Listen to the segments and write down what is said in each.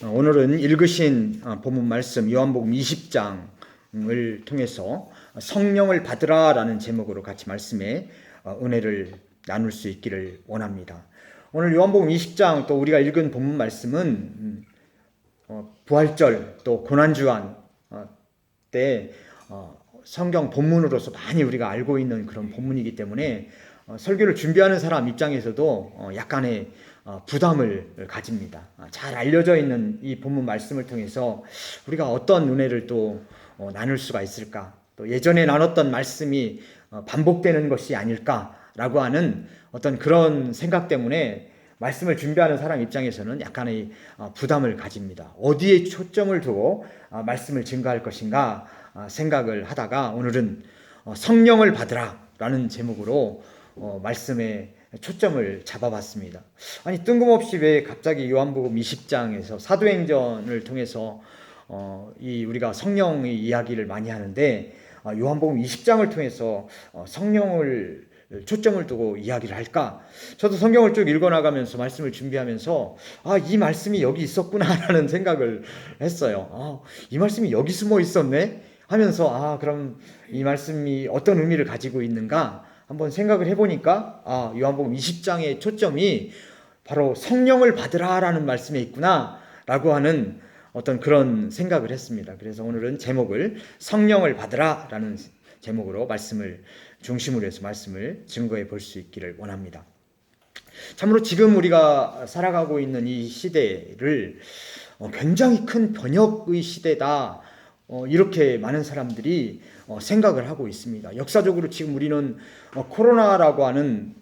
오늘은 읽으신 본문 말씀 요한복음 20장을 통해서 성령을 받으라 라는 제목으로 같이 말씀에 은혜를 나눌 수 있기를 원합니다. 오늘 요한복음 20장 또 우리가 읽은 본문 말씀은 부활절 또 고난주간 때 성경 본문으로서 많이 우리가 알고 있는 그런 본문이기 때문에 설교를 준비하는 사람 입장에서도 약간의 부담을 가집니다. 잘 알려져 있는 이 본문 말씀을 통해서 우리가 어떤 은혜를 또 나눌 수가 있을까? 또 예전에 나눴던 말씀이 반복되는 것이 아닐까라고 하는 어떤 그런 생각 때문에 말씀을 준비하는 사람 입장에서는 약간의 부담을 가집니다. 어디에 초점을 두고 말씀을 증거할 것인가 생각을 하다가 오늘은 성령을 받으라 라는 제목으로 말씀에 초점을 잡아봤습니다. 아니 뜬금없이 왜 갑자기 요한복음 20장에서 사도행전을 통해서 우리가 성령의 이야기를 많이 하는데 요한복음 20장을 통해서 성령을 초점을 두고 이야기를 할까? 저도 성경을 쭉 읽어나가면서 말씀을 준비하면서 이 말씀이 여기 있었구나라는 생각을 했어요. 이 말씀이 여기 숨어 있었네? 하면서 그럼 이 말씀이 어떤 의미를 가지고 있는가? 한번 생각을 해보니까 요한복음 20장의 초점이 바로 성령을 받으라라는 말씀에 있구나 라고 하는 어떤 그런 생각을 했습니다. 그래서 오늘은 제목을 성령을 받으라라는 제목으로 말씀을 중심으로 해서 말씀을 증거해 볼 수 있기를 원합니다. 참으로 지금 우리가 살아가고 있는 이 시대를 굉장히 큰 번역의 시대다, 이렇게 많은 사람들이 생각을 하고 있습니다. 역사적으로 지금 우리는 코로나라고 하는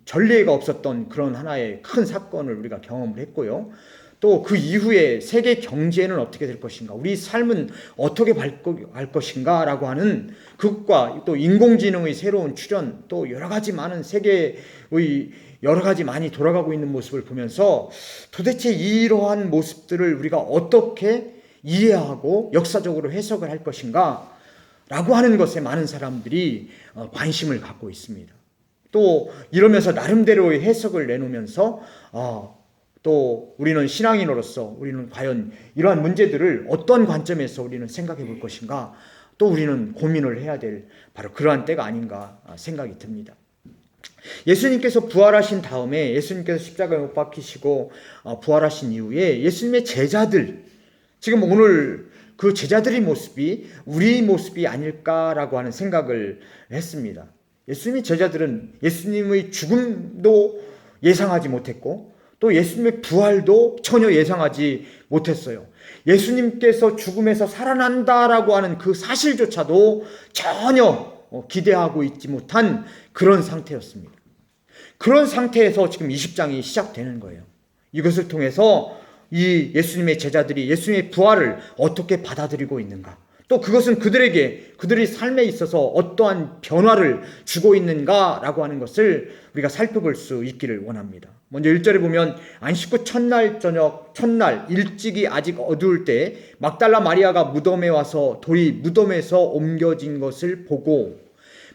전례가 없었던 그런 하나의 큰 사건을 우리가 경험을 했고요. 또 그 이후에 세계 경제는 어떻게 될 것인가, 우리 삶은 어떻게 갈 것인가 라고 하는 그것과 또 인공지능의 새로운 출현, 또 여러 가지 많은 세계의 여러 가지 많이 돌아가고 있는 모습을 보면서 도대체 이러한 모습들을 우리가 어떻게 이해하고 역사적으로 해석을 할 것인가 라고 하는 것에 많은 사람들이 관심을 갖고 있습니다. 또 이러면서 나름대로의 해석을 내놓으면서 또 우리는 신앙인으로서 우리는 과연 이러한 문제들을 어떤 관점에서 우리는 생각해 볼 것인가, 또 우리는 고민을 해야 될 바로 그러한 때가 아닌가 생각이 듭니다. 예수님께서 부활하신 다음에, 예수님께서 십자가에 못 박히시고 부활하신 이후에 예수님의 제자들, 지금 오늘 그 제자들의 모습이 우리 모습이 아닐까라고 하는 생각을 했습니다. 예수님의 제자들은 예수님의 죽음도 예상하지 못했고 또 예수님의 부활도 전혀 예상하지 못했어요. 예수님께서 죽음에서 살아난다라고 하는 그 사실조차도 전혀 기대하고 있지 못한 그런 상태였습니다. 그런 상태에서 지금 20장이 시작되는 거예요. 이것을 통해서 이 예수님의 제자들이 예수님의 부활을 어떻게 받아들이고 있는가, 또 그것은 그들의 삶에 있어서 어떠한 변화를 주고 있는가라고 하는 것을 우리가 살펴볼 수 있기를 원합니다. 먼저 1절에 보면 안식 후 첫날 저녁, 첫날 일찍이 아직 어두울 때 막달라 마리아가 무덤에 와서 돌이 무덤에서 옮겨진 것을 보고,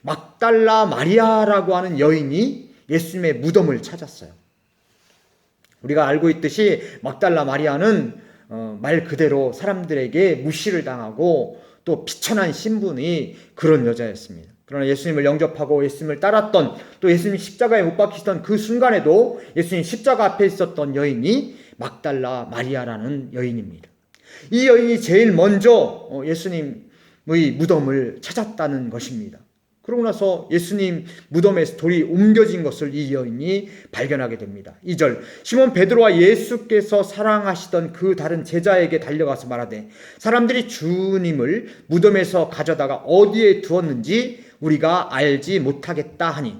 막달라 마리아라고 하는 여인이 예수님의 무덤을 찾았어요. 우리가 알고 있듯이 막달라 마리아는 말 그대로 사람들에게 무시를 당하고 또 비천한 신분이 그런 여자였습니다. 그러나 예수님을 영접하고 예수님을 따랐던, 또 예수님 십자가에 못 박히시던 그 순간에도 예수님 십자가 앞에 있었던 여인이 막달라 마리아라는 여인입니다. 이 여인이 제일 먼저 예수님의 무덤을 찾았다는 것입니다. 그러고 나서 예수님 무덤에서 돌이 옮겨진 것을 이 여인이 발견하게 됩니다. 2절, 시몬 베드로와 예수께서 사랑하시던 그 다른 제자에게 달려가서 말하되 사람들이 주님을 무덤에서 가져다가 어디에 두었는지 우리가 알지 못하겠다 하니,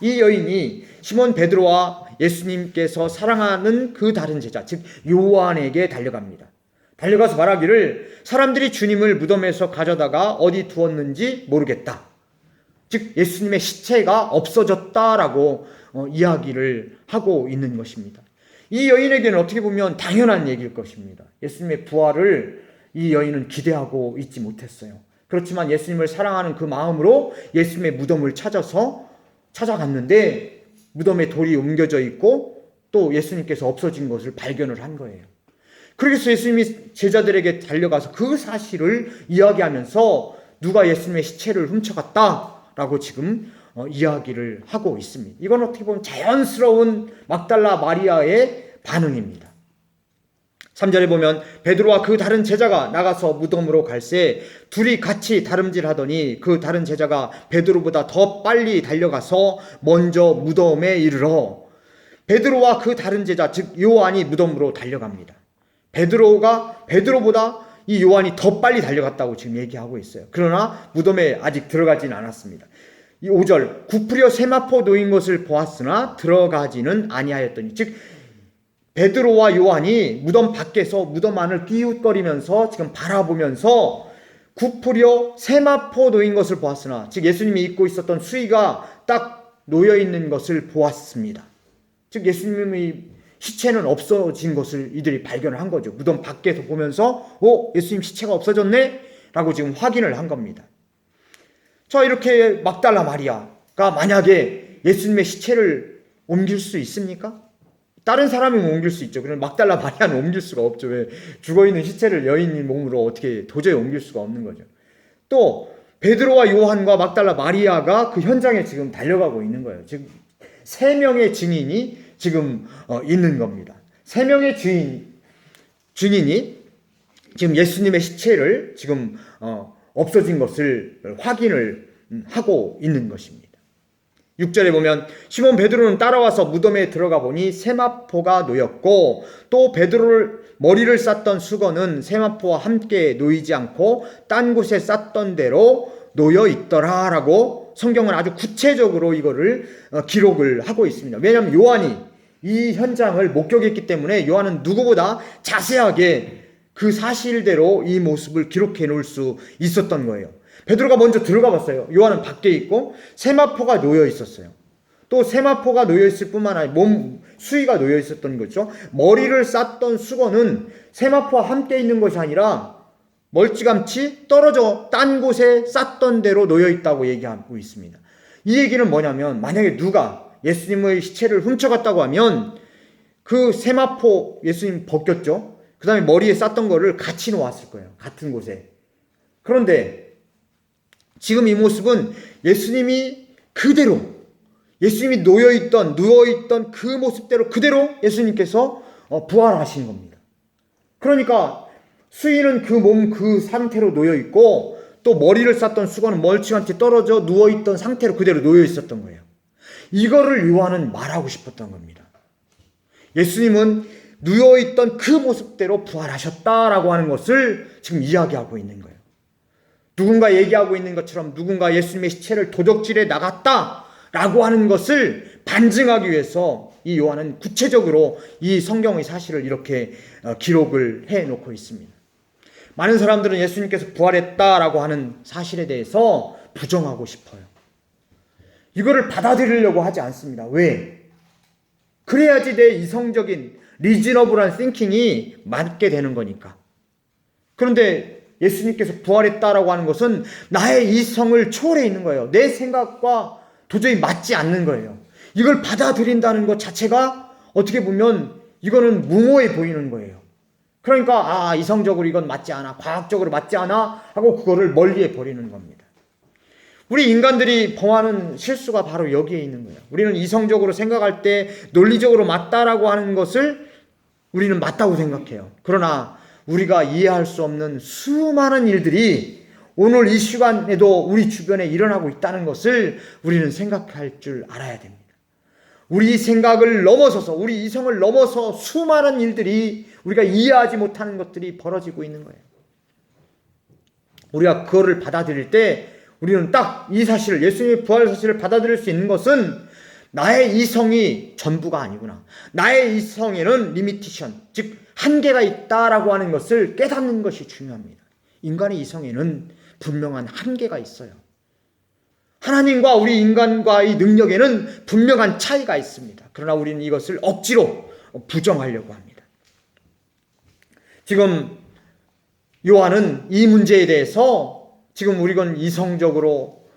이 여인이 시몬 베드로와 예수님께서 사랑하는 그 다른 제자, 즉 요한에게 달려갑니다. 달려가서 말하기를 사람들이 주님을 무덤에서 가져다가 어디 두었는지 모르겠다, 즉 예수님의 시체가 없어졌다라고 이야기를 하고 있는 것입니다. 이 여인에게는 어떻게 보면 당연한 얘기일 것입니다. 예수님의 부활을 이 여인은 기대하고 있지 못했어요. 그렇지만 예수님을 사랑하는 그 마음으로 예수님의 무덤을 찾아갔는데 무덤에 돌이 옮겨져 있고 또 예수님께서 없어진 것을 발견을 한 거예요. 그래서 예수님이 제자들에게 달려가서 그 사실을 이야기하면서 누가 예수님의 시체를 훔쳐갔다라고 지금 이야기를 하고 있습니다. 이건 어떻게 보면 자연스러운 막달라 마리아의 반응입니다. 3절에 보면 베드로와 그 다른 제자가 나가서 무덤으로 갈새 둘이 같이 다름질하더니 그 다른 제자가 베드로보다 더 빨리 달려가서 먼저 무덤에 이르러 베드로와 그 다른 제자 즉 요한이 무덤으로 달려갑니다. 베드로보다 이 요한이 더 빨리 달려갔다고 지금 얘기하고 있어요. 그러나 무덤에 아직 들어가지는 않았습니다. 이 5절 구부려 세마포 놓인 것을 보았으나 들어가지는 아니하였더니 즉 베드로와 요한이 무덤 밖에서 무덤 안을 끼웃거리면서 지금 바라보면서 구부려 세마포 놓인 것을 보았으나 즉 예수님이 입고 있었던 수의가 딱 놓여있는 것을 보았습니다. 즉 예수님의 시체는 없어진 것을 이들이 발견을 한 거죠. 무덤 밖에서 보면서 예수님 시체가 없어졌네? 라고 지금 확인을 한 겁니다. 자, 이렇게 막달라 마리아가 만약에 예수님의 시체를 옮길 수 있습니까? 다른 사람이 옮길 수 있죠. 그런데 막달라 마리아는 옮길 수가 없죠. 왜? 죽어있는 시체를 여인의 몸으로 어떻게 도저히 옮길 수가 없는 거죠. 또 베드로와 요한과 막달라 마리아가 그 현장에 지금 달려가고 있는 거예요. 즉 3명의 증인이 지금 있는 겁니다. 3명의 증인이 지금 예수님의 시체를 지금 없어진 것을 확인을 하고 있는 것입니다. 6절에 보면 시몬 베드로는 따라와서 무덤에 들어가 보니 세마포가 놓였고 또 베드로를 머리를 쌌던 수건은 세마포와 함께 놓이지 않고 딴 곳에 쌌던 대로 놓여 있더라라고 성경은 아주 구체적으로 이거를 기록을 하고 있습니다. 왜냐하면 요한이 이 현장을 목격했기 때문에 요한은 누구보다 자세하게 그 사실대로 이 모습을 기록해 놓을 수 있었던 거예요. 베드로가 먼저 들어가 봤어요. 요한은 밖에 있고 세마포가 놓여 있었어요. 또 세마포가 놓여 있을 뿐만 아니라 몸 수의가 놓여 있었던 거죠. 머리를 쌌던 수건은 세마포와 함께 있는 것이 아니라 멀찌감치 떨어져 딴 곳에 쌌던 대로 놓여 있다고 얘기하고 있습니다. 이 얘기는 뭐냐면 만약에 누가 예수님의 시체를 훔쳐갔다고 하면 그 세마포 예수님 벗겼죠. 그 다음에 머리에 쌌던 거를 같이 놓았을 거예요. 같은 곳에. 그런데 지금 이 모습은 예수님이 그대로 예수님이 누워있던 그 모습대로 그대로 예수님께서 부활하신 겁니다. 그러니까 수의는 그 몸 그 상태로 놓여있고 또 머리를 쌌던 수건은 멀찌감치 떨어져 누워있던 상태로 그대로 놓여있었던 거예요. 이거를 요한은 말하고 싶었던 겁니다. 예수님은 누워있던 그 모습대로 부활하셨다라고 하는 것을 지금 이야기하고 있는 거예요. 누군가 얘기하고 있는 것처럼 누군가 예수님의 시체를 도적질해 나갔다라고 하는 것을 반증하기 위해서 이 요한은 구체적으로 이 성경의 사실을 이렇게 기록을 해놓고 있습니다. 많은 사람들은 예수님께서 부활했다라고 하는 사실에 대해서 부정하고 싶어요. 이거를 받아들이려고 하지 않습니다. 왜? 그래야지 내 이성적인 리즈너블한 띵킹이 맞게 되는 거니까. 그런데 예수님께서 부활했다라고 하는 것은 나의 이성을 초월해 있는 거예요. 내 생각과 도저히 맞지 않는 거예요. 이걸 받아들인다는 것 자체가 어떻게 보면 이거는 무모해 보이는 거예요. 그러니까 이성적으로 이건 맞지 않아, 과학적으로 맞지 않아 하고 그거를 멀리해 버리는 겁니다. 우리 인간들이 범하는 실수가 바로 여기에 있는 거예요. 우리는 이성적으로 생각할 때 논리적으로 맞다라고 하는 것을 우리는 맞다고 생각해요. 그러나 우리가 이해할 수 없는 수많은 일들이 오늘 이 시간에도 우리 주변에 일어나고 있다는 것을 우리는 생각할 줄 알아야 됩니다. 우리 생각을 넘어서서 우리 이성을 넘어서 수많은 일들이 우리가 이해하지 못하는 것들이 벌어지고 있는 거예요. 우리가 그거를 받아들일 때 우리는 딱 이 사실을 예수님의 부활 사실을 받아들일 수 있는 것은 나의 이성이 전부가 아니구나. 나의 이성에는 리미티션, 즉 한계가 있다라고 하는 것을 깨닫는 것이 중요합니다. 인간의 이성에는 분명한 한계가 있어요. 하나님과 우리 인간과의 능력에는 분명한 차이가 있습니다. 그러나 우리는 이것을 억지로 부정하려고 합니다. 지금 요한은 이 문제에 대해서 지금 우리건 이성적으로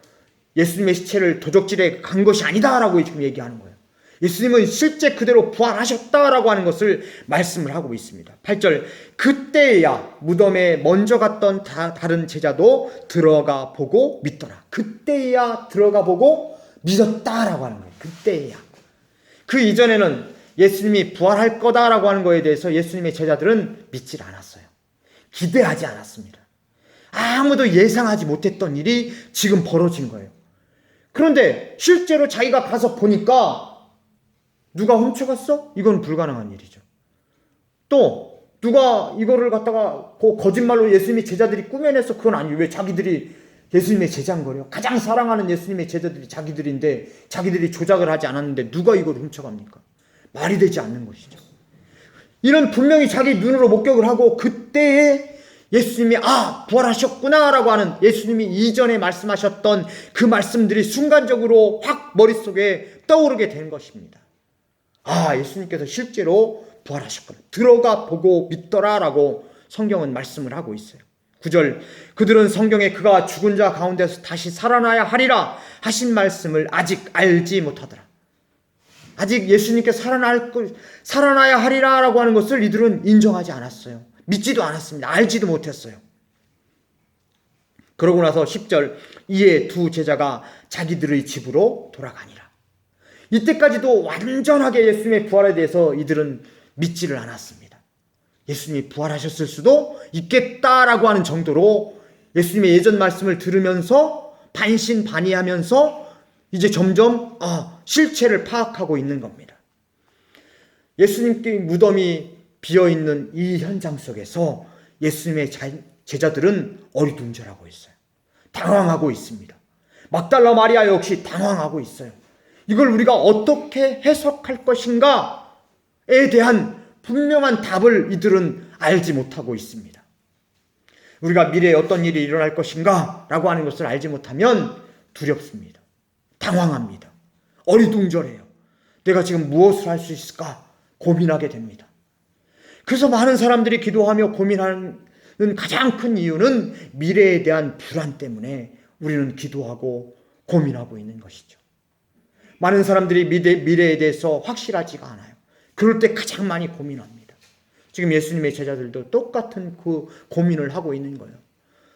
예수님의 시체를 도적질해 간 것이 아니다라고 지금 얘기하는 거예요. 예수님은 실제 그대로 부활하셨다라고 하는 것을 말씀을 하고 있습니다. 8절, 그때야 무덤에 먼저 갔던 다른 제자도 들어가 보고 믿더라. 그때야 들어가 보고 믿었다라고 하는 거예요. 그때야. 그 이전에는 예수님이 부활할 거다라고 하는 거에 대해서 예수님의 제자들은 믿질 않았어요. 기대하지 않았습니다. 아무도 예상하지 못했던 일이 지금 벌어진 거예요. 그런데 실제로 자기가 가서 보니까 누가 훔쳐갔어? 이건 불가능한 일이죠. 또 누가 이거를 갖다가 거짓말로 예수님의 제자들이 꾸며내서 그건 아니에요. 왜 자기들이 예수님의 제자인 거예요? 가장 사랑하는 예수님의 제자들이 자기들인데 자기들이 조작을 하지 않았는데 누가 이걸 훔쳐갑니까? 말이 되지 않는 것이죠. 이런 분명히 자기 눈으로 목격을 하고 그때에 예수님이 부활하셨구나 라고 하는 예수님이 이전에 말씀하셨던 그 말씀들이 순간적으로 확 머릿속에 떠오르게 된 것입니다. 예수님께서 실제로 부활하셨구나. 들어가 보고 믿더라 라고 성경은 말씀을 하고 있어요. 9절, 그들은 성경에 그가 죽은 자 가운데서 다시 살아나야 하리라 하신 말씀을 아직 알지 못하더라. 아직 예수님께 살아나야 하리라 라고 하는 것을 이들은 인정하지 않았어요. 믿지도 않았습니다. 알지도 못했어요. 그러고 나서 10절, 이에 두 제자가 자기들의 집으로 돌아가니라. 이때까지도 완전하게 예수님의 부활에 대해서 이들은 믿지를 않았습니다. 예수님이 부활하셨을 수도 있겠다라고 하는 정도로 예수님의 예전 말씀을 들으면서 반신반의하면서 이제 점점 실체를 파악하고 있는 겁니다. 예수님께 무덤이 비어있는 이 현장 속에서 예수님의 제자들은 어리둥절하고 있어요. 당황하고 있습니다. 막달라 마리아 역시 당황하고 있어요. 이걸 우리가 어떻게 해석할 것인가에 대한 분명한 답을 이들은 알지 못하고 있습니다. 우리가 미래에 어떤 일이 일어날 것인가 라고 하는 것을 알지 못하면 두렵습니다. 당황합니다. 어리둥절해요. 내가 지금 무엇을 할 수 있을까 고민하게 됩니다. 그래서 많은 사람들이 기도하며 고민하는 가장 큰 이유는 미래에 대한 불안 때문에 우리는 기도하고 고민하고 있는 것이죠. 많은 사람들이 미래에 대해서 확실하지가 않아요. 그럴 때 가장 많이 고민합니다. 지금 예수님의 제자들도 똑같은 그 고민을 하고 있는 거예요.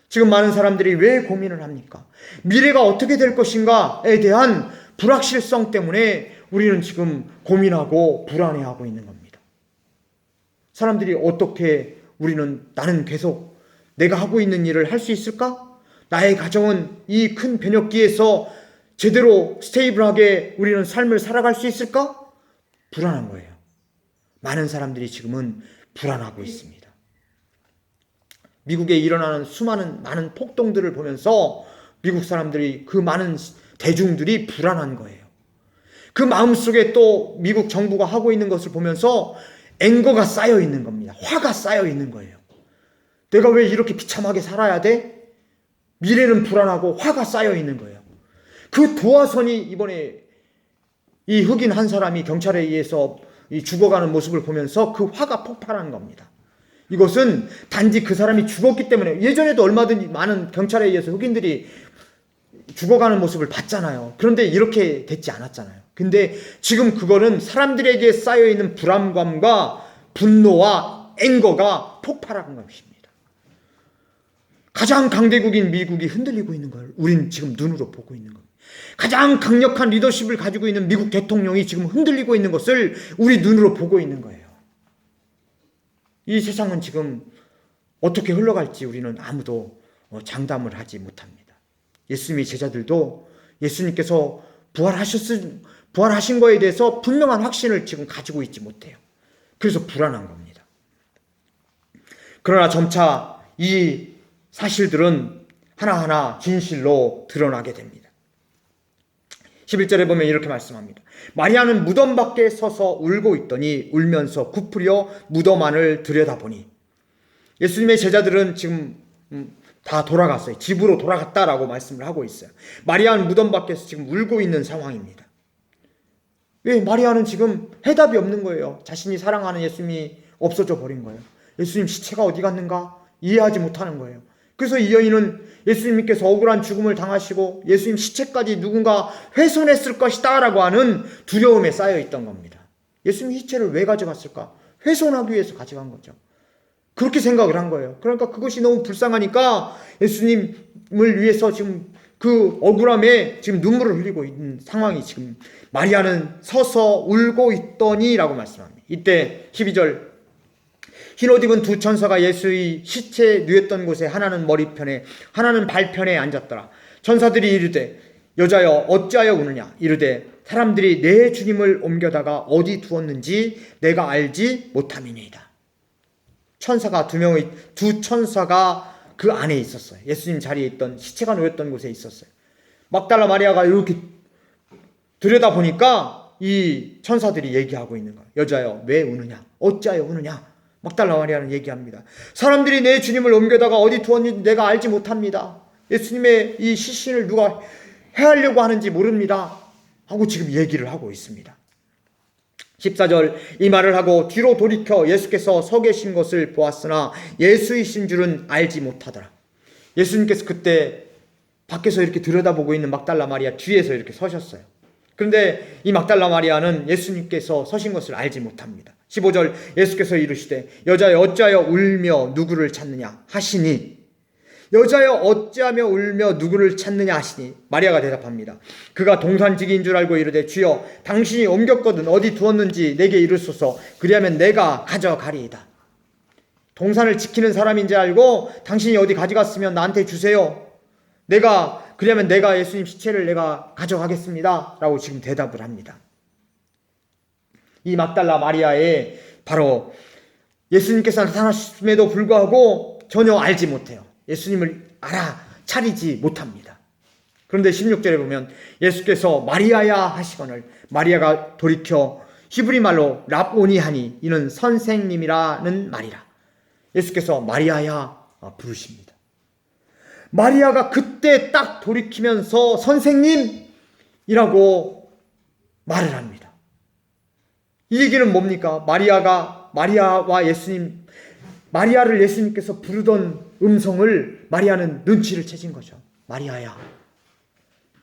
지금 많은 사람들이 왜 고민을 합니까? 미래가 어떻게 될 것인가에 대한 불확실성 때문에 우리는 지금 고민하고 불안해하고 있는 겁니다. 사람들이 어떻게 나는 계속 내가 하고 있는 일을 할 수 있을까? 나의 가정은 이 큰 변혁기에서 제대로 스테이블하게 우리는 삶을 살아갈 수 있을까? 불안한 거예요. 많은 사람들이 지금은 불안하고 있습니다. 미국에 일어나는 많은 폭동들을 보면서 미국 사람들이 그 많은 대중들이 불안한 거예요. 그 마음속에 또 미국 정부가 하고 있는 것을 보면서 앵거가 쌓여 있는 겁니다. 화가 쌓여 있는 거예요. 내가 왜 이렇게 비참하게 살아야 돼? 미래는 불안하고 화가 쌓여 있는 거예요. 그 도화선이 이번에 이 흑인 한 사람이 경찰에 의해서 죽어가는 모습을 보면서 그 화가 폭발한 겁니다. 이것은 단지 그 사람이 죽었기 때문에 예전에도 얼마든지 많은 경찰에 의해서 흑인들이 죽어가는 모습을 봤잖아요. 그런데 이렇게 됐지 않았잖아요. 근데 지금 그거는 사람들에게 쌓여있는 불안감과 분노와 앵거가 폭발한 것입니다. 가장 강대국인 미국이 흔들리고 있는 걸 우린 지금 눈으로 보고 있는 겁니다. 가장 강력한 리더십을 가지고 있는 미국 대통령이 지금 흔들리고 있는 것을 우리 눈으로 보고 있는 거예요. 이 세상은 지금 어떻게 흘러갈지 우리는 아무도 장담을 하지 못합니다. 예수님의 제자들도 예수님께서 부활하신 거에 대해서 분명한 확신을 지금 가지고 있지 못해요. 그래서 불안한 겁니다. 그러나 점차 이 사실들은 하나하나 진실로 드러나게 됩니다. 11절에 보면 이렇게 말씀합니다. 마리아는 무덤 밖에 서서 울고 있더니 울면서 굽으려 무덤 안을 들여다보니 예수님의 제자들은 지금 다 돌아갔어요. 집으로 돌아갔다라고 말씀을 하고 있어요. 마리아는 무덤 밖에서 지금 울고 있는 상황입니다. 왜? 마리아는 지금 해답이 없는 거예요. 자신이 사랑하는 예수님이 없어져 버린 거예요. 예수님 시체가 어디 갔는가? 이해하지 못하는 거예요. 그래서 이 여인은 예수님께서 억울한 죽음을 당하시고 예수님 시체까지 누군가 훼손했을 것이다 라고 하는 두려움에 쌓여 있던 겁니다. 예수님 시체를 왜 가져갔을까? 훼손하기 위해서 가져간 거죠. 그렇게 생각을 한 거예요. 그러니까 그것이 너무 불쌍하니까 예수님을 위해서 지금 그 억울함에 지금 눈물을 흘리고 있는 상황이 지금 마리아는 서서 울고 있더니 라고 말씀합니다. 이때 12절 흰옷 입은 두 천사가 예수의 시체 누였던 곳에 하나는 머리편에 하나는 발편에 앉았더라. 천사들이 이르되 여자여 어찌하여 우느냐 이르되 사람들이 내 주님을 옮겨다가 어디 두었는지 내가 알지 못함이니이다. 천사가 두 천사가 그 안에 있었어요. 예수님 자리에 있던 시체가 놓였던 곳에 있었어요. 막달라 마리아가 이렇게 들여다보니까 이 천사들이 얘기하고 있는 거예요. 여자여 왜 우느냐 어찌하여 우느냐. 막달라 마리아는 얘기합니다. 사람들이 내 주님을 옮겨다가 어디 두었는지 내가 알지 못합니다. 예수님의 이 시신을 누가 해하려고 하는지 모릅니다 하고 지금 얘기를 하고 있습니다. 14절 이 말을 하고 뒤로 돌이켜 예수께서 서 계신 것을 보았으나 예수이신 줄은 알지 못하더라. 예수님께서 그때 밖에서 이렇게 들여다보고 있는 막달라 마리아 뒤에서 이렇게 서셨어요. 그런데 이 막달라 마리아는 예수님께서 서신 것을 알지 못합니다. 15절 예수께서 이르시되 여자여 어찌하여 울며 누구를 찾느냐 하시니 여자여 어찌하며 울며 누구를 찾느냐 하시니 마리아가 대답합니다. 그가 동산지기인 줄 알고 이르되 주여 당신이 옮겼거든 어디 두었는지 내게 이르소서 그리하면 내가 가져가리이다. 동산을 지키는 사람인지 알고 당신이 어디 가져갔으면 나한테 주세요. 그리하면 내가 예수님 시체를 내가 가져가겠습니다 라고 지금 대답을 합니다. 이 막달라 마리아의 바로 예수님께서 나타나심에도 불구하고 전혀 알지 못해요. 예수님을 알아차리지 못합니다. 그런데 16절에 보면 예수께서 마리아야 하시거늘 마리아가 돌이켜 히브리 말로 랍오니 하니 이는 선생님이라는 말이라. 예수께서 마리아야 부르십니다. 마리아가 그때 딱 돌이키면서 선생님이라고 말을 합니다. 이 얘기는 뭡니까? 마리아를 예수님께서 부르던 음성을 마리아는 눈치를 채진 거죠. 마리아야.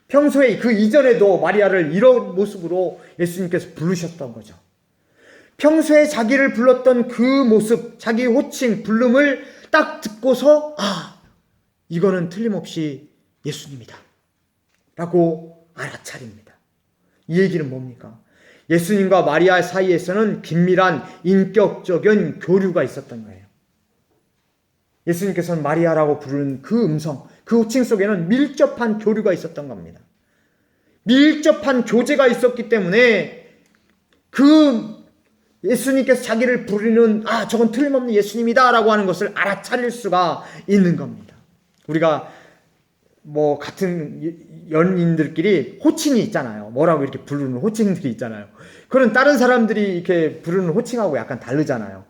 평소에 그 이전에도 마리아를 이런 모습으로 예수님께서 부르셨던 거죠. 평소에 자기를 불렀던 그 모습, 자기 호칭, 부름을 딱 듣고서 이거는 틀림없이 예수님이다 라고 알아차립니다. 이 얘기는 뭡니까? 예수님과 마리아 사이에서는 긴밀한 인격적인 교류가 있었던 거예요. 예수님께서는 마리아라고 부르는 그 음성, 그 호칭 속에는 밀접한 교류가 있었던 겁니다. 밀접한 교제가 있었기 때문에 그 예수님께서 자기를 부르는 저건 틀림없는 예수님이다 라고 하는 것을 알아차릴 수가 있는 겁니다. 우리가 같은 연인들끼리 호칭이 있잖아요. 뭐라고 이렇게 부르는 호칭들이 있잖아요. 그런 다른 사람들이 이렇게 부르는 호칭하고 약간 다르잖아요.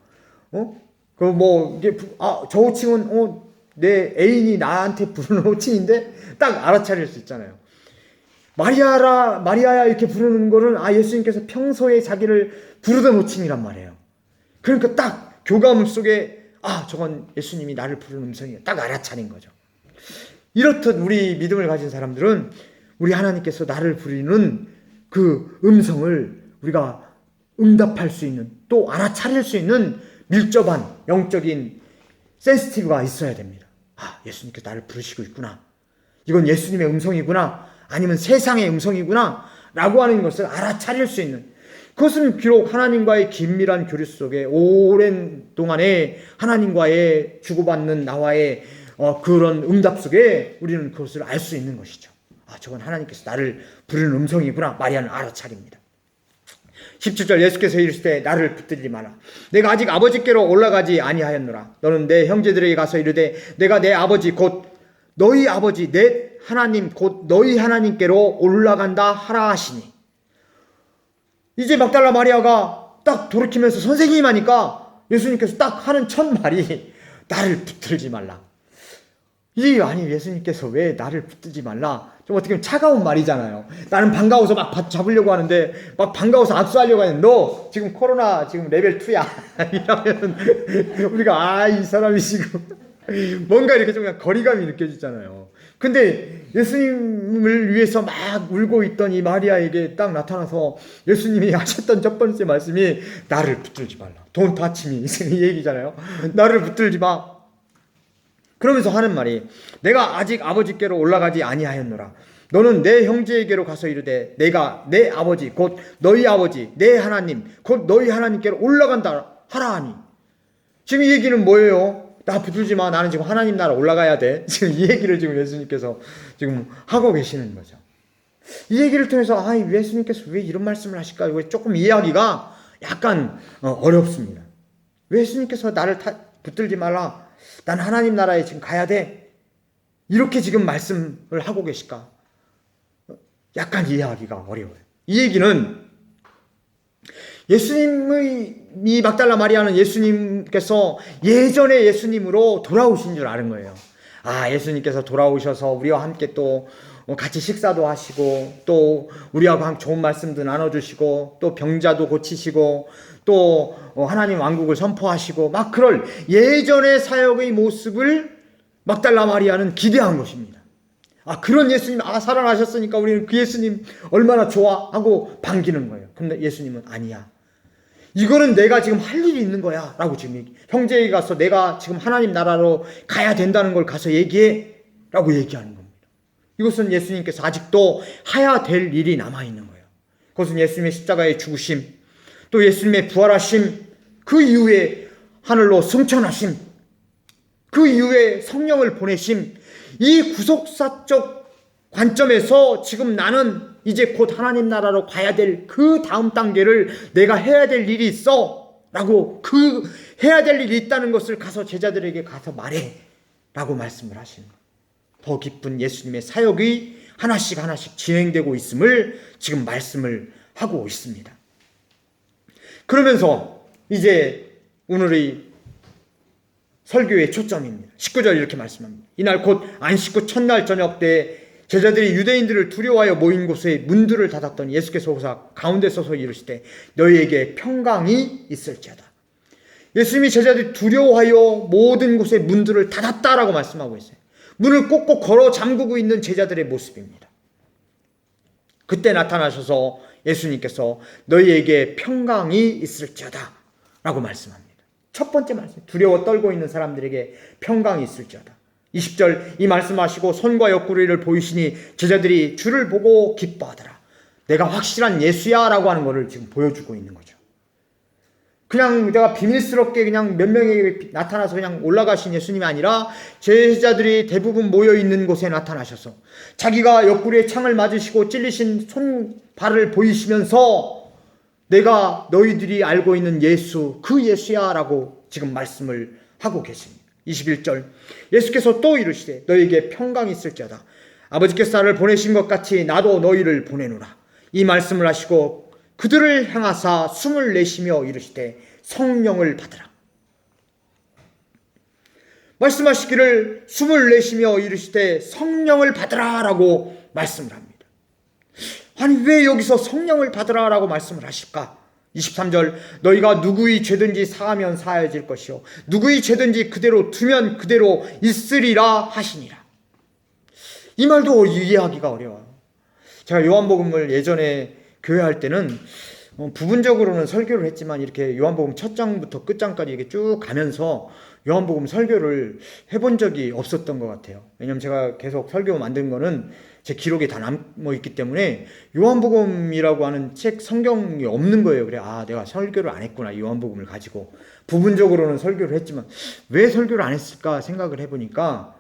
저 호칭은 내 애인이 나한테 부르는 호칭인데 딱 알아차릴 수 있잖아요. 마리아야 이렇게 부르는 거는 예수님께서 평소에 자기를 부르던 호칭이란 말이에요. 그러니까 딱 교감 속에 저건 예수님이 나를 부르는 음성이에요. 딱 알아차린 거죠. 이렇듯 우리 믿음을 가진 사람들은 우리 하나님께서 나를 부르는 그 음성을 우리가 응답할 수 있는, 또 알아차릴 수 있는 밀접한 영적인 센시티브가 있어야 됩니다. 예수님께서 나를 부르시고 있구나. 이건 예수님의 음성이구나. 아니면 세상의 음성이구나. 라고 하는 것을 알아차릴 수 있는, 그것은 비록 하나님과의 긴밀한 교류 속에 오랜 동안에 하나님과의 주고받는 나와의 그런 응답 속에 우리는 그것을 알 수 있는 것이죠. 저건 하나님께서 나를 부르는 음성이구나. 마리아는 알아차립니다. 17절 예수께서 이르시되 나를 붙들지 마라. 내가 아직 아버지께로 올라가지 아니하였노라. 너는 내 형제들에게 가서 이르되 내가 내 아버지 곧 너희 아버지 내 하나님 곧 너희 하나님께로 올라간다 하라 하시니. 이제 막달라 마리아가 딱 돌이키면서 선생님 하니까 예수님께서 딱 하는 첫 말이 나를 붙들지 말라. 예수님께서 왜 나를 붙들지 말라? 좀 어떻게 보면 차가운 말이잖아요. 나는 반가워서 막 잡으려고 하는데, 막 반가워서 압수하려고 하는데, 너 지금 코로나 지금 레벨 2야. 이러면 우리가 이 사람이 지금 뭔가 이렇게 좀 그냥 거리감이 느껴지잖아요. 근데 예수님을 위해서 막 울고 있던 이 마리아에게 딱 나타나서 예수님이 하셨던 첫 번째 말씀이 나를 붙들지 말라. Don't touch me. 이 얘기잖아요. 나를 붙들지 마. 그러면서 하는 말이 내가 아직 아버지께로 올라가지 아니하였노라. 너는 내 형제에게로 가서 이르되 내가 내 아버지 곧 너희 아버지 내 하나님 곧 너희 하나님께로 올라간다 하라 하니. 지금 이 얘기는 뭐예요? 나 붙들지 마. 나는 지금 하나님 나라 올라가야 돼. 지금 이 얘기를 지금 예수님께서 지금 하고 계시는 거죠. 이 얘기를 통해서 예수님께서 왜 이런 말씀을 하실까? 이거 조금 이해하기가 약간 어렵습니다. 왜 예수님께서 나를 붙들지 말라. 난 하나님 나라에 지금 가야 돼. 이렇게 지금 말씀을 하고 계실까? 약간 이해하기가 어려워요. 이 얘기는 이 막달라 마리아는 예수님께서 예전에 예수님으로 돌아오신 줄 아는 거예요. 예수님께서 돌아오셔서 우리와 함께 또 같이 식사도 하시고 또 우리하고 함께 좋은 말씀도 나눠주시고 또 병자도 고치시고 또 하나님 왕국을 선포하시고 막 그럴 예전의 사역의 모습을 막달라 마리아는 기대한 것입니다. 그런 예수님, 살아나셨으니까 우리는 그 예수님 얼마나 좋아 하고 반기는 거예요. 근데 예수님은 아니야. 이거는 내가 지금 할 일이 있는 거야 라고 지금 형제에게 가서 내가 지금 하나님 나라로 가야 된다는 걸 가서 얘기해 라고 얘기하는 겁니다. 이것은 예수님께서 아직도 해야 될 일이 남아있는 거예요. 그것은 예수님의 십자가의 죽으심, 또 예수님의 부활하심, 그 이후에 하늘로 승천하심, 그 이후에 성령을 보내심, 이 구속사적 관점에서 지금 나는 이제 곧 하나님 나라로 가야 될 그 다음 단계를 내가 해야 될 일이 있어 라고 그 해야 될 일이 있다는 것을 가서 제자들에게 가서 말해 라고 말씀을 하시는 거예요. 더 깊은 예수님의 사역이 하나씩 진행되고 있음을 지금 말씀을 하고 있습니다. 그러면서 이제 오늘의 설교의 초점입니다. 19절 이렇게 말씀합니다. 이날 곧 안식구 첫날 저녁 때 제자들이 유대인들을 두려워하여 모인 곳에 문들을 닫았더니 예수께서 오사 가운데 서서 이르시되 너희에게 평강이 있을지어다. 예수님이 제자들이 두려워하여 모든 곳에 문들을 닫았다라고 말씀하고 있어요. 문을 꼭꼭 걸어 잠그고 있는 제자들의 모습입니다. 그때 나타나셔서 예수님께서 너희에게 평강이 있을지어다 라고 말씀합니다. 첫 번째 말씀, 두려워 떨고 있는 사람들에게 평강이 있을지어다. 20절 이 말씀하시고 손과 옆구리를 보이시니 제자들이 주를 보고 기뻐하더라. 내가 확실한 예수야 라고 하는 것을 지금 보여주고 있는 거죠. 그냥 내가 비밀스럽게 그냥 몇 명에게 나타나서 그냥 올라가신 예수님이 아니라 제자들이 대부분 모여있는 곳에 나타나셔서 자기가 옆구리에 창을 맞으시고 찔리신 손발을 보이시면서 내가 너희들이 알고 있는 예수, 그 예수야 라고 지금 말씀을 하고 계십니다. 21절 예수께서 또 이르시되 너희에게 평강이 있을지어다. 아버지께서 나를 보내신 것 같이 나도 너희를 보내노라. 이 말씀을 하시고 그들을 향하사 숨을 내쉬며 이르시되 성령을 받으라. 말씀하시기를 숨을 내쉬며 이르시되 성령을 받으라 라고 말씀을 합니다. 아니 왜 여기서 성령을 받으라 라고 말씀을 하실까? 23절 너희가 누구의 죄든지 사하면 사하여질 것이요 누구의 죄든지 그대로 두면 그대로 있으리라 하시니라. 이 말도 이해하기가 어려워요. 제가 요한복음을 예전에 교회 할 때는 부분적으로는 설교를 했지만 이렇게 요한복음 첫 장부터 끝장까지 이렇게 쭉 가면서 요한복음 설교를 해본 적이 없었던 것 같아요. 왜냐면 제가 계속 설교 만든 거는 제 기록에 다 남아있기 때문에 요한복음이라고 하는 책 성경이 없는 거예요. 그래 내가 설교를 안 했구나. 요한복음을 가지고 부분적으로는 설교를 했지만 왜 설교를 안 했을까 생각을 해보니까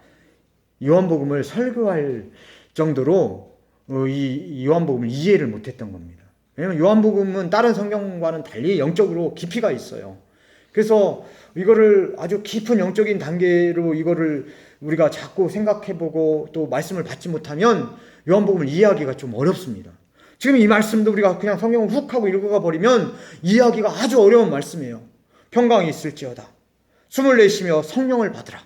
요한복음을 설교할 정도로 이 요한복음을 이해를 못했던 겁니다. 왜냐면 요한복음은 다른 성경과는 달리 영적으로 깊이가 있어요. 그래서 이거를 아주 깊은 영적인 단계로 이거를 우리가 자꾸 생각해보고 또 말씀을 받지 못하면 요한복음을 이해하기가 좀 어렵습니다. 지금 이 말씀도 우리가 그냥 성경을 훅 하고 읽어가 버리면 이해하기가 아주 어려운 말씀이에요. 평강이 있을지어다. 숨을 내쉬며 성령을 받으라.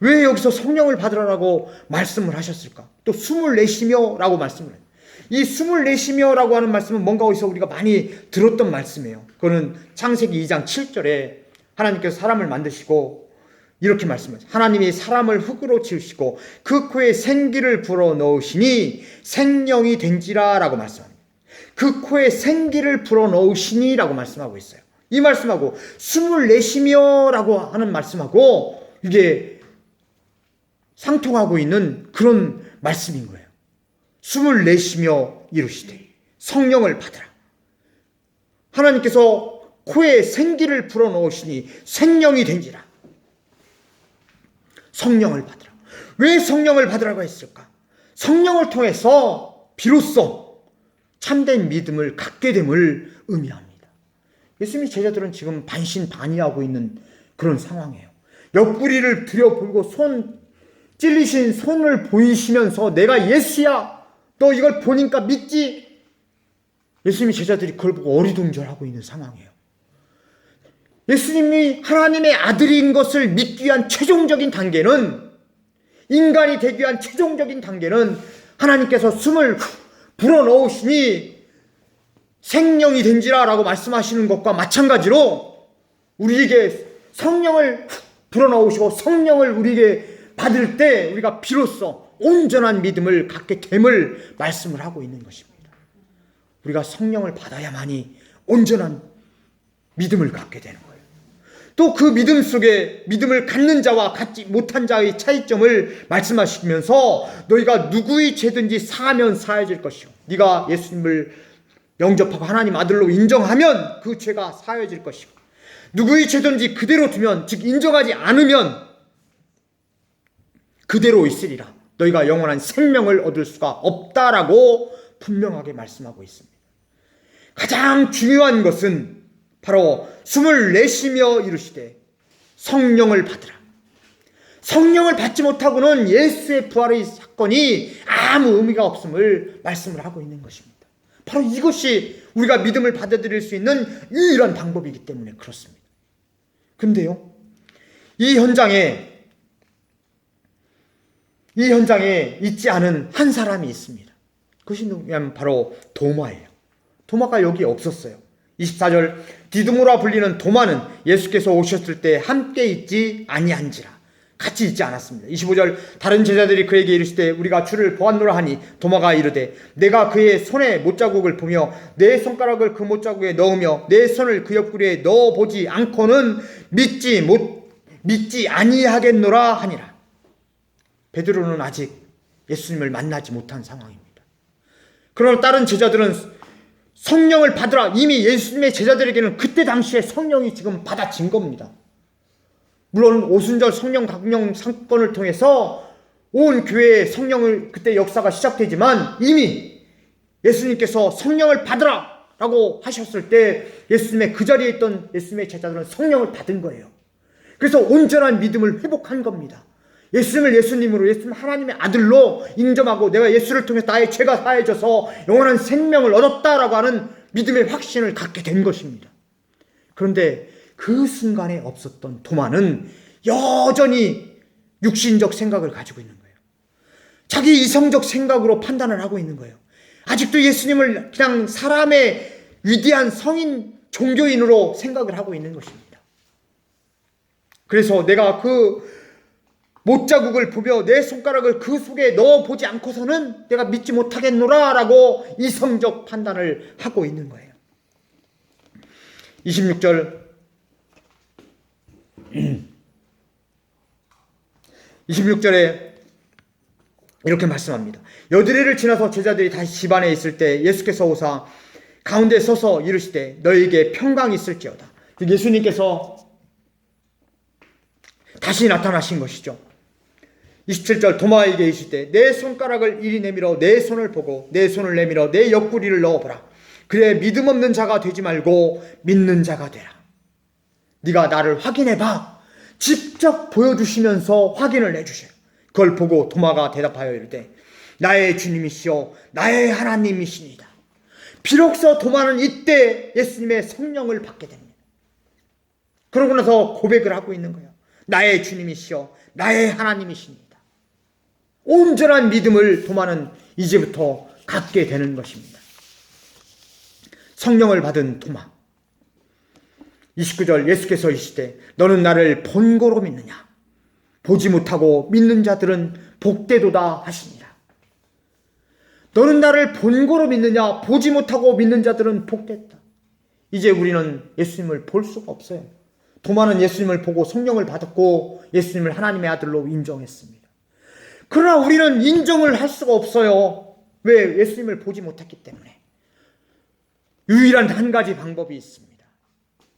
왜 여기서 성령을 받으라라고 말씀을 하셨을까? 또 숨을 내쉬며 라고 말씀을 해요. 이 숨을 내쉬며 라고 하는 말씀은 뭔가 어디서 우리가 많이 들었던 말씀이에요. 그거는 창세기 2장 7절에 하나님께서 사람을 만드시고 이렇게 말씀하세요. 하나님이 사람을 흙으로 지으시고 그 코에 생기를 불어넣으시니 생명이 된지라 라고 말씀합니다. 그 코에 생기를 불어넣으시니 라고 말씀하고 있어요. 이 말씀하고 숨을 내쉬며 라고 하는 말씀하고 이게 상통하고 있는 그런 말씀인 거예요. 숨을 내쉬며 이루시되 성령을 받으라. 하나님께서 코에 생기를 불어넣으시니 생명이 된지라. 성령을 받으라. 왜 성령을 받으라고 했을까? 성령을 통해서 비로소 참된 믿음을 갖게 됨을 의미합니다. 예수님의 제자들은 지금 반신반의하고 있는 그런 상황이에요. 옆구리를 들여보고 찔리신 손을 보이시면서 내가 예수야, 너 이걸 보니까 믿지? 예수님의 제자들이 그걸 보고 어리둥절하고 있는 상황이에요. 예수님이 하나님의 아들인 것을 믿기 위한 최종적인 단계는, 인간이 되기 위한 최종적인 단계는 하나님께서 숨을 불어넣으시니 생명이 된지라 라고 말씀하시는 것과 마찬가지로 우리에게 성령을 불어넣으시고 성령을 우리에게 받을 때 우리가 비로소 온전한 믿음을 갖게 됨을 말씀을 하고 있는 것입니다. 우리가 성령을 받아야만이 온전한 믿음을 갖게 되는 거예요. 또 그 믿음 속에 믿음을 갖는 자와 갖지 못한 자의 차이점을 말씀하시면서 너희가 누구의 죄든지 사하면 사해질 것이요, 네가 예수님을 영접하고 하나님 아들로 인정하면 그 죄가 사해질 것이고, 누구의 죄든지 그대로 두면, 즉 인정하지 않으면 그대로 있으리라. 너희가 영원한 생명을 얻을 수가 없다라고 분명하게 말씀하고 있습니다. 가장 중요한 것은 바로 숨을 내쉬며 이르시되 성령을 받으라. 성령을 받지 못하고는 예수의 부활의 사건이 아무 의미가 없음을 말씀을 하고 있는 것입니다. 바로 이것이 우리가 믿음을 받아들일 수 있는 유일한 방법이기 때문에 그렇습니다. 근데요, 이 현장에 있지 않은 한 사람이 있습니다. 그것이 누구냐면 바로 도마예요. 도마가 여기 없었어요. 24절, 디두모라 불리는 도마는 예수께서 오셨을 때 함께 있지 아니한지라. 같이 있지 않았습니다. 25절, 다른 제자들이 그에게 이르시되 우리가 주를 보았노라 하니 도마가 이르되 내가 그의 손에 못자국을 보며 내 손가락을 그 못자국에 넣으며 내 손을 그 옆구리에 넣어보지 않고는 믿지 아니하겠노라 하니라. 베드로는 아직 예수님을 만나지 못한 상황입니다. 그러나 다른 제자들은 성령을 받으라. 이미 예수님의 제자들에게는 그때 당시에 성령이 지금 받아진 겁니다. 물론 오순절 성령 강령 사건을 통해서 온 교회에 성령을 그때 역사가 시작되지만 이미 예수님께서 성령을 받으라 라고 하셨을 때 예수님의 그 자리에 있던 예수님의 제자들은 성령을 받은 거예요. 그래서 온전한 믿음을 회복한 겁니다. 예수님을 예수님으로, 예수님 하나님의 아들로 인정하고 내가 예수를 통해서 나의 죄가 사해져서 영원한 생명을 얻었다라고 하는 믿음의 확신을 갖게 된 것입니다. 그런데 그 순간에 없었던 도마는 여전히 육신적 생각을 가지고 있는 거예요. 자기 이성적 생각으로 판단을 하고 있는 거예요. 아직도 예수님을 그냥 사람의 위대한 성인 종교인으로 생각을 하고 있는 것입니다. 그래서 내가 그 못자국을 보며 내 손가락을 그 속에 넣어보지 않고서는 내가 믿지 못하겠노라 라고 이성적 판단을 하고 있는 거예요. 26절에 이렇게 말씀합니다. 여드레를 지나서 제자들이 다시 집안에 있을 때 예수께서 오사 가운데 서서 이르시되 너희에게 평강이 있을지어다. 예수님께서 다시 나타나신 것이죠. 27절, 도마에게 이르시되 내 손가락을 이리 내밀어 내 손을 보고 내 손을 내밀어 내 옆구리를 넣어보라. 그래 믿음 없는 자가 되지 말고 믿는 자가 되라. 네가 나를 확인해봐. 직접 보여주시면서 확인을 해주셔요. 그걸 보고 도마가 대답하여 이르되 나의 주님이시오 나의 하나님이시니이다. 비로소 도마는 이때 예수님의 성령을 받게 됩니다. 그러고 나서 고백을 하고 있는 거예요. 나의 주님이시오 나의 하나님이시니이다. 온전한 믿음을 도마는 이제부터 갖게 되는 것입니다. 성령을 받은 도마. 29절, 예수께서 이르시되 너는 나를 본고로 믿느냐? 보지 못하고 믿는 자들은 복되도다 하십니다. 너는 나를 본고로 믿느냐? 보지 못하고 믿는 자들은 복됐다. 이제 우리는 예수님을 볼 수가 없어요. 도마는 예수님을 보고 성령을 받았고 예수님을 하나님의 아들로 인정했습니다. 그러나 우리는 인정을 할 수가 없어요. 왜? 예수님을 보지 못했기 때문에. 유일한 한 가지 방법이 있습니다.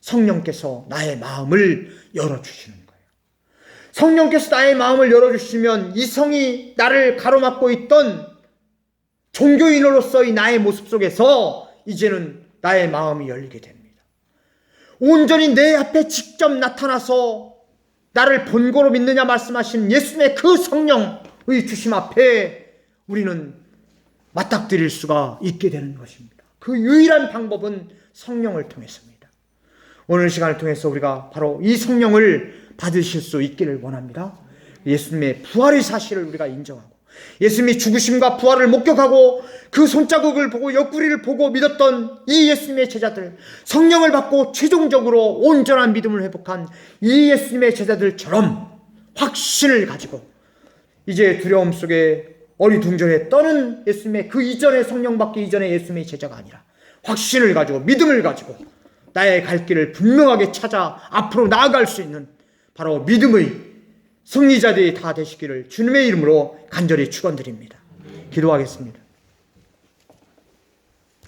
성령께서 나의 마음을 열어주시는 거예요. 성령께서 나의 마음을 열어주시면 이 성이 나를 가로막고 있던 종교인으로서의 나의 모습 속에서 이제는 나의 마음이 열리게 됩니다. 온전히 내 앞에 직접 나타나서 나를 본고로 믿느냐 말씀하신 예수님의 그 성령의 주심 앞에 우리는 맞닥뜨릴 수가 있게 되는 것입니다. 그 유일한 방법은 성령을 통해서입니다. 오늘 시간을 통해서 우리가 바로 이 성령을 받으실 수 있기를 원합니다. 예수님의 부활의 사실을 우리가 인정하고 예수님이 죽으심과 부활을 목격하고 그 손자국을 보고 옆구리를 보고 믿었던 이 예수님의 제자들, 성령을 받고 최종적으로 온전한 믿음을 회복한 이 예수님의 제자들처럼 확신을 가지고 이제 두려움 속에 어리둥절해 떠는 예수님의 그 이전의 성령 받기 이전의 예수님의 제자가 아니라 확신을 가지고 믿음을 가지고 나의 갈 길을 분명하게 찾아 앞으로 나아갈 수 있는 바로 믿음의 승리자들이 다 되시기를 주님의 이름으로 간절히 축원드립니다. 기도하겠습니다.